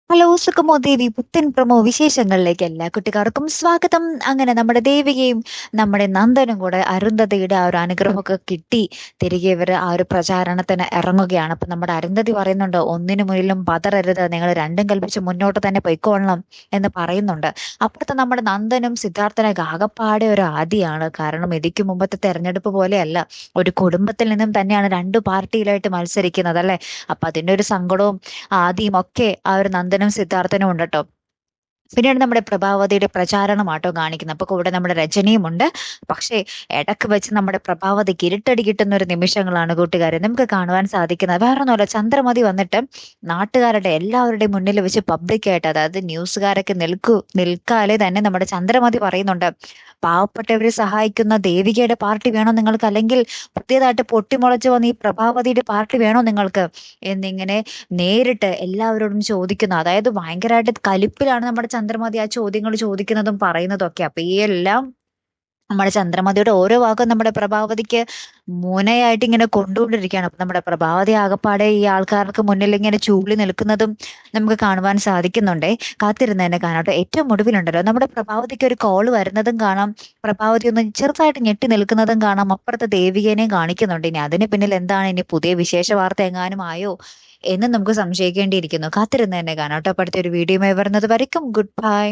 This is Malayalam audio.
ഹലോ സുഖമോ ദേവി പുത്തൻ പ്രമോ വിശേഷങ്ങളിലേക്ക് എല്ലാ കുട്ടികാർക്കും സ്വാഗതം. അങ്ങനെ നമ്മുടെ ദേവികയും നമ്മുടെ നന്ദനും കൂടെ അരുന്ധതിയുടെ ആ ഒരു അനുഗ്രഹമൊക്കെ കിട്ടി തിരികെ ഇവർ ആ ഒരു പ്രചാരണത്തിന് ഇറങ്ങുകയാണ്. അപ്പൊ നമ്മുടെ അരുന്ധതി പറയുന്നുണ്ട്, ഒന്നിനു മുന്നിലും പതറരുത്, നിങ്ങൾ രണ്ടും കൽപ്പിച്ച് മുന്നോട്ട് തന്നെ പൊയ്ക്കോളണം എന്ന് പറയുന്നുണ്ട്. അപ്പുറത്തെ നമ്മുടെ നന്ദനും സിദ്ധാർത്ഥനൊക്കെ ആകപ്പാടെ ഒരു ആദിയാണ്. കാരണം ഇതിക്ക് മുമ്പത്തെ തെരഞ്ഞെടുപ്പ് പോലെയല്ല, ഒരു കുടുംബത്തിൽ നിന്നും തന്നെയാണ് രണ്ടു പാർട്ടിയിലായിട്ട് മത്സരിക്കുന്നത് അല്ലെ. അപ്പൊ അതിന്റെ ഒരു സങ്കടവും ആദിയും ഒക്കെ ആ ഒരു നന്ദനും സിദ്ധാർത്ഥനും ഉണ്ട് കേട്ടോ. പിന്നീട് നമ്മുടെ പ്രഭാവതിയുടെ പ്രചാരണമാട്ടോ കാണിക്കുന്നത്. അപ്പൊ കൂടെ നമ്മുടെ രജനിയും ഉണ്ട്. പക്ഷേ ഇടക്ക് വെച്ച് നമ്മുടെ പ്രഭാവതിക്ക് ഇരുട്ടടി കിട്ടുന്ന ഒരു നിമിഷങ്ങളാണ് കൂട്ടുകാരെ നമുക്ക് കാണുവാൻ സാധിക്കുന്നത്. വേറെ ഒന്നുമല്ല, ചന്ദ്രമതി വന്നിട്ട് നാട്ടുകാരുടെ എല്ലാവരുടെയും മുന്നിൽ വെച്ച് പബ്ലിക്കായിട്ട്, അതായത് ന്യൂസുകാരൊക്കെ നിൽക്കാതെ തന്നെ നമ്മുടെ ചന്ദ്രമതി പറയുന്നുണ്ട്, പാവപ്പെട്ടവരെ സഹായിക്കുന്ന ദേവികയുടെ പാർട്ടി വേണോ നിങ്ങൾക്ക്, അല്ലെങ്കിൽ പുതിയതായിട്ട് പൊട്ടിമുളച്ചു വന്ന ഈ പ്രഭാവതിയുടെ പാർട്ടി വേണോ നിങ്ങൾക്ക് എന്നിങ്ങനെ നേരിട്ട് എല്ലാവരോടും ചോദിക്കുന്നു. അതായത് ഭയങ്കരമായിട്ട് കലിപ്പിലാണ് നമ്മുടെ ചന്ദ്രമതി ആ ചോദ്യങ്ങൾ ചോദിക്കുന്നതും പറയുന്നതും ഒക്കെ. അപ്പൊ ഈ എല്ലാം നമ്മുടെ ചന്ദ്രമതിയുടെ ഓരോ വാക്കും നമ്മുടെ പ്രഭാവതിക്ക് മുനയായിട്ട് ഇങ്ങനെ കൊണ്ടുകൊണ്ടിരിക്കുകയാണ്. അപ്പൊ നമ്മുടെ പ്രഭാവതി ആകപ്പാടെ ഈ ആൾക്കാർക്ക് മുന്നിൽ ഇങ്ങനെ ചൂളി നിൽക്കുന്നതും നമുക്ക് കാണുവാൻ സാധിക്കുന്നുണ്ടേ. കാത്തിരുന്ന് തന്നെ കാണാം കേട്ടോ. ഏറ്റവും ഒടുവിലുണ്ടല്ലോ നമ്മുടെ പ്രഭാവതിക്ക് ഒരു കോള് വരുന്നതും കാണാം, പ്രഭാവതി ഒന്ന് ചെറുതായിട്ട് ഞെട്ടി നിൽക്കുന്നതും കാണാം. അപ്പുറത്തെ ദേവികേനെയും കാണിക്കുന്നുണ്ട്. ഇനി അതിന് പിന്നിൽ എന്താണ്, ഇനി പുതിയ വിശേഷ വാർത്ത എങ്ങാനും ആയോ എന്ന് നമുക്ക് സംശയിക്കേണ്ടിയിരിക്കുന്നു. കാത്തിരുന്ന് തന്നെ കാണാം കേട്ടോ. അപ്പൊ അടുത്തൊരു വീഡിയോയുമായി വരുന്നത് വരയ്ക്കും ഗുഡ് ബൈ.